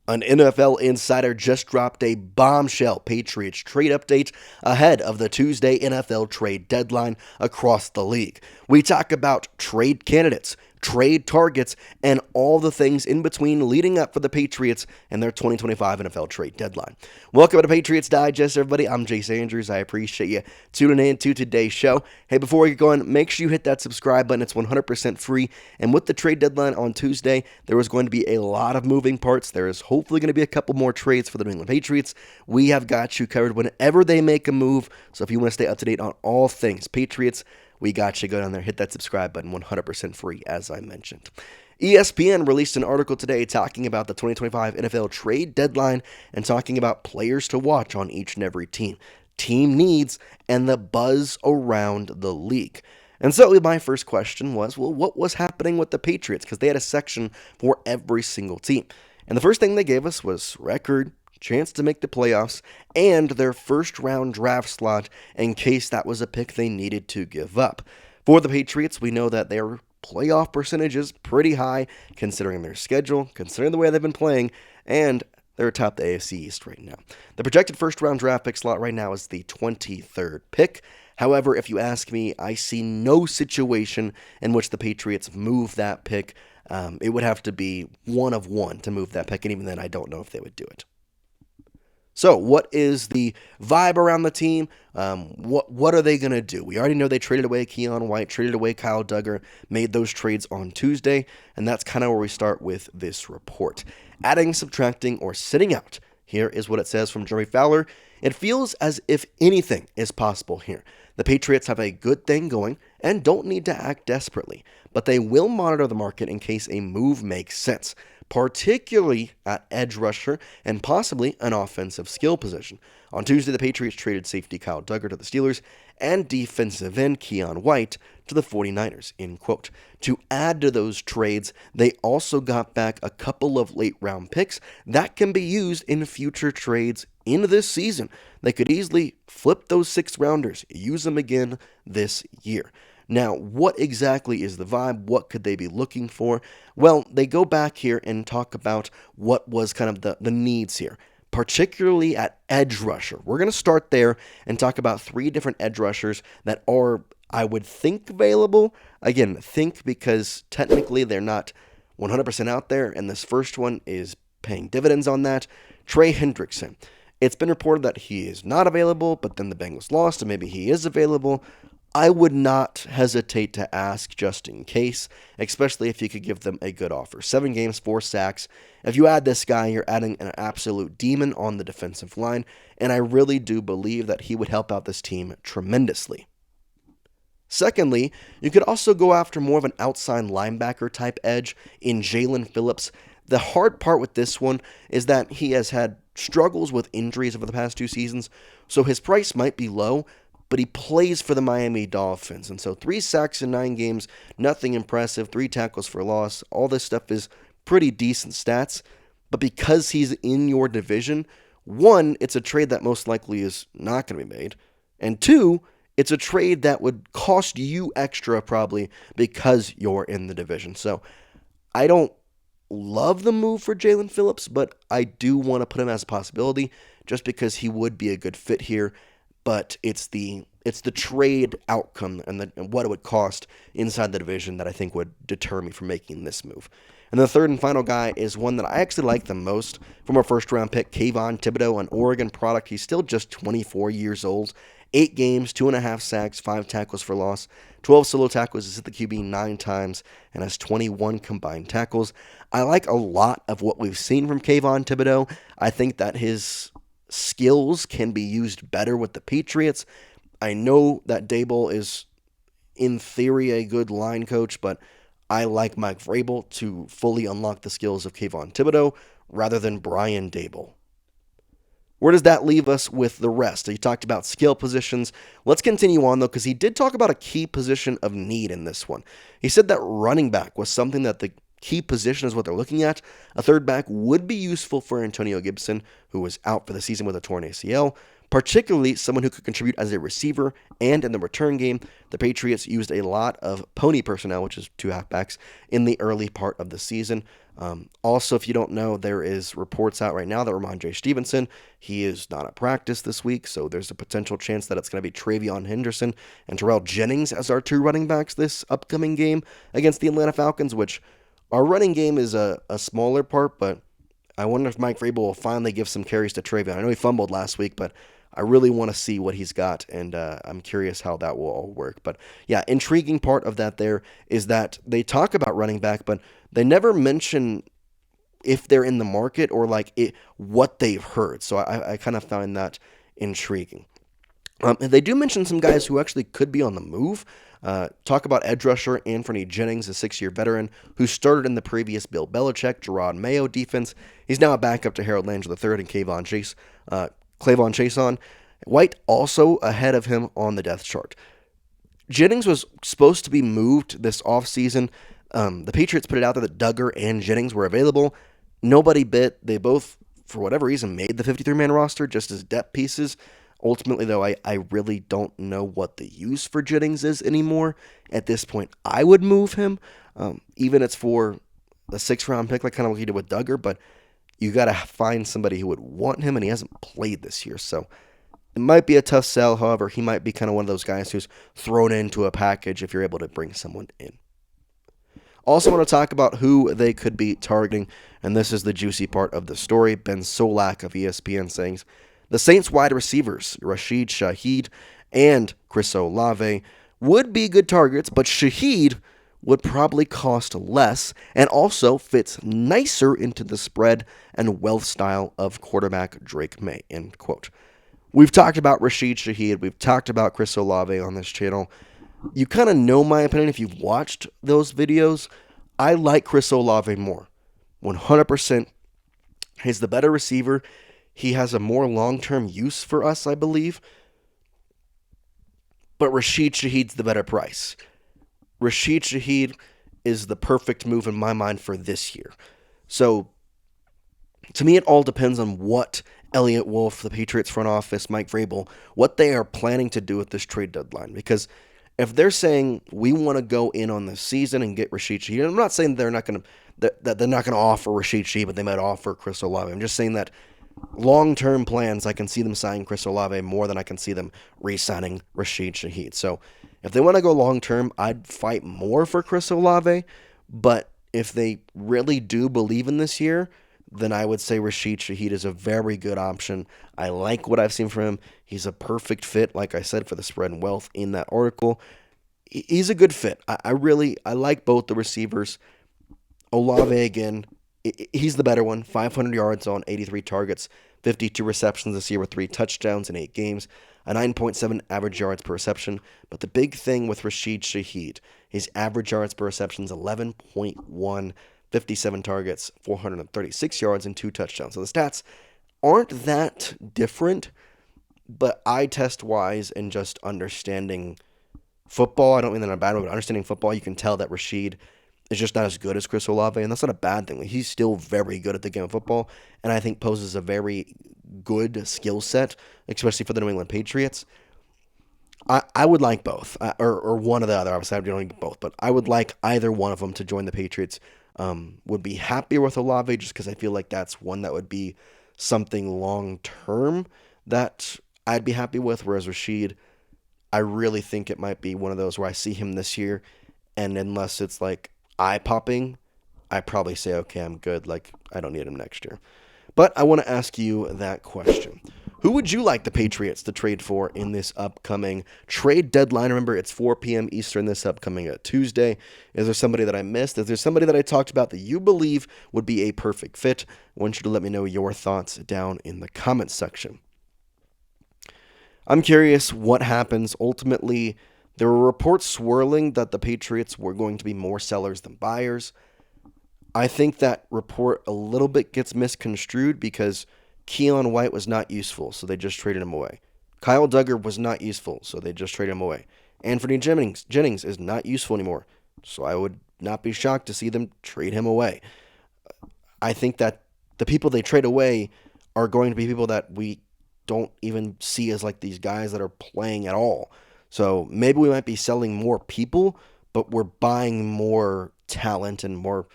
An NFL insider just dropped a bombshell Patriots trade update ahead of the Tuesday NFL trade deadline across the league. We talk about trade candidates, trade targets, and all the things in between leading up for the Patriots and their 2025 NFL trade deadline. Welcome to Patriots Digest, everybody. I'm Jace Andrews. I appreciate you tuning in to today's show. Hey, before we get going, make sure you hit that subscribe button. It's 100% free. And with the trade deadline on Tuesday, there is going to be a lot of moving parts. There is hopefully going to be a couple more trades for the New England Patriots. We have got you covered whenever they make a move. So if you want to stay up to date on all things Patriots, we got you. Go down there, hit that subscribe button, 100% free, as I mentioned. ESPN released an article today talking about the 2025 NFL trade deadline and talking about players to watch on each and every team, team needs, and the buzz around the league. And so my first question was, well, what was happening with the Patriots? Because they had a section for every single team. And the first thing they gave us was record, chance to make the playoffs, and their first round draft slot in case that was a pick they needed to give up. For the Patriots, we know that their playoff percentage is pretty high considering their schedule, considering the way they've been playing, and they're atop the AFC East right now. The projected first round draft pick slot right now is the 23rd pick. However, if you ask me, I see no situation in which the Patriots move that pick. It would have to be one of one to move that pick, and even then, I don't know if they would do it. So, what is the vibe around the team? What are they going to do? We already know they traded away Keion White, traded away Kyle Duggar, made those trades on Tuesday, and that's kind of where we start with this report. Adding, subtracting, or sitting out. Here is what it says from Jerry Fowler. It feels as if anything is possible here. The Patriots have a good thing going and don't need to act desperately, but they will monitor the market in case a move makes sense, particularly at edge rusher and possibly an offensive skill position. On Tuesday, the Patriots traded safety Kyle Duggar to the Steelers and defensive end Keion White to the 49ers, end quote. To add to those trades, they also got back a couple of late-round picks that can be used in future trades in this season. They could easily flip those sixth-rounders, use them again this year. Now, what exactly is the vibe? What could they be looking for? Well, they go back here and talk about what was kind of the needs here, particularly at edge rusher. We're going to start there and talk about three different edge rushers that are, I would think, available. Again, think because technically they're not 100% out there, and this first one is paying dividends on that. TreVeyon Henderson. It's been reported that he is not available, but then the Bengals lost, and maybe he is available. I would not hesitate to ask just in case, especially if you could give them a good offer. 7 games, 4 sacks. If you add this guy, you're adding an absolute demon on the defensive line, and I really do believe that he would help out this team tremendously. Secondly, you could also go after more of an outside linebacker type edge in Jaelan Phillips. The hard part with this one is that he has had struggles with injuries over the past 2 seasons, so his price might be low, but he plays for the Miami Dolphins. And so 3 sacks in 9 games, nothing impressive, 3 tackles for loss. All this stuff is pretty decent stats. But because he's in your division, 1, it's a trade that most likely is not going to be made. And 2, it's a trade that would cost you extra probably because you're in the division. So I don't love the move for Jaelan Phillips, but I do want to put him as a possibility just because he would be a good fit here. But it's the trade outcome and what it would cost inside the division that I think would deter me from making this move. And the third and final guy is one that I actually like the most from our first-round pick, Kayvon Thibodeaux, an Oregon product. He's still just 24 years old. 8 games, 2.5 sacks, 5 tackles for loss, 12 solo tackles, has hit the QB 9 times, and has 21 combined tackles. I like a lot of what we've seen from Kayvon Thibodeaux. I think that his skills can be used better with the Patriots. I know that Daboll is, in theory, a good line coach, but I like Mike Vrable to fully unlock the skills of Kayvon Thibodeaux rather than Brian Daboll. Where does that leave us with the rest? He talked about skill positions. Let's continue on, though, because he did talk about a key position of need in this one. He said that running back was something that the key position is what they're looking at. A third back would be useful for Antonio Gibson, who was out for the season with a torn ACL, particularly someone who could contribute as a receiver and in the return game. The Patriots used a lot of pony personnel, which is 2 halfbacks, in the early part of the season. Also, if you don't know, there is reports out right now that Rhamondre Stevenson, he is not at practice this week, so there's a potential chance that it's going to be TreVeyon Henderson and Terrell Jennings as our two running backs this upcoming game against the Atlanta Falcons, which our running game is a smaller part, but I wonder if Mike Vrable will finally give some carries to TreVeyon. I know he fumbled last week, but I really want to see what he's got, and I'm curious how that will all work. But yeah, intriguing part of that there is that they talk about running back, but they never mention if they're in the market or what they've heard. So I kind of find that intriguing. And they do mention some guys who actually could be on the move. Talk about edge rusher Anthony Jennings, a 6-year veteran who started in the previous Bill Belichick, Drake Maye defense. He's now a backup to Harold Landry III and Clavon Chason. White also ahead of him on the depth chart. Jennings was supposed to be moved this offseason. The Patriots put it out there that Duggar and Jennings were available. Nobody bit. They both, for whatever reason, made the 53-man roster just as depth pieces. Ultimately, though, I really don't know what the use for Jennings is anymore. At this point, I would move him, even if it's for a 6th-round pick, like kind of what he did with Duggar, but you got to find somebody who would want him, and he hasn't played this year, so it might be a tough sell. However, he might be kind of one of those guys who's thrown into a package if you're able to bring someone in. Also want to talk about who they could be targeting, and this is the juicy part of the story. Ben Solak of ESPN saying the Saints wide receivers, Rashid, Shaheed, and Chris Olave, would be good targets, but Shaheed would probably cost less and also fits nicer into the spread and wealth style of quarterback Drake Maye, end quote. We've talked about Rashid Shaheed. We've talked about Chris Olave on this channel. You kind of know my opinion if you've watched those videos. I like Chris Olave more. 100%. He's the better receiver. He has a more long-term use for us, I believe. But Rashid Shaheed's the better price. Rashid Shaheed is the perfect move in my mind for this year. So, to me, it all depends on what Eliot Wolf, the Patriots front office, Mike Vrable, what they are planning to do with this trade deadline. Because if they're saying we want to go in on this season and get Rashid Shaheed, I'm not saying they're not going to offer Rashid Shaheed, but they might offer Chris Olave. I'm just saying that long-term plans, I can see them signing Chris Olave more than I can see them re-signing Rashid Shaheed. So if they want to go long-term, I'd fight more for Chris Olave. But if they really do believe in this year, then I would say Rashid Shaheed is a very good option. I like what I've seen from him. He's a perfect fit, like I said, for the spread and wealth in that article. He's a good fit. I like both the receivers. Olave, again, he's the better one. 500 yards on 83 targets, 52 receptions this year with 3 touchdowns in 8 games, a 9.7 average yards per reception. But the big thing with Rashid Shaheed, his average yards per reception is 11.1, 57 targets, 436 yards, and 2 touchdowns. So the stats aren't that different, but eye test-wise and just understanding football, I don't mean that in a bad way, but understanding football, you can tell that Rashid is just not as good as Chris Olave, and that's not a bad thing. He's still very good at the game of football, and I think poses a very good skill set, especially for the New England Patriots. I would like both, or one or the other. Obviously, I don't need both, but I would like either one of them to join the Patriots. Would be happier with Olave just because I feel like that's one that would be something long-term that I'd be happy with, whereas Rashid, I really think it might be one of those where I see him this year, and unless it's like eye-popping, I probably say, okay, I'm good. Like, I don't need him next year. But I want to ask you that question. Who would you like the Patriots to trade for in this upcoming trade deadline? Remember, it's 4 p.m. Eastern this upcoming Tuesday. Is there somebody that I missed? Is there somebody that I talked about that you believe would be a perfect fit? I want you to let me know your thoughts down in the comments section. I'm curious what happens. Ultimately, there were reports swirling that the Patriots were going to be more sellers than buyers. I think that report a little bit gets misconstrued because Keon White was not useful, so they just traded him away. Kyle Duggar was not useful, so they just traded him away. Anthony Jennings is not useful anymore, so I would not be shocked to see them trade him away. I think that the people they trade away are going to be people that we don't even see as like these guys that are playing at all. So maybe we might be selling more people, but we're buying more talent and more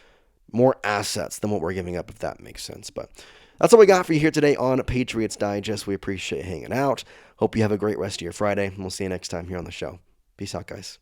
more assets than what we're giving up, if that makes sense. But that's all we got for you here today on Patriots Digest. We appreciate hanging out. Hope you have a great rest of your Friday, and we'll see you next time here on the show. Peace out, guys.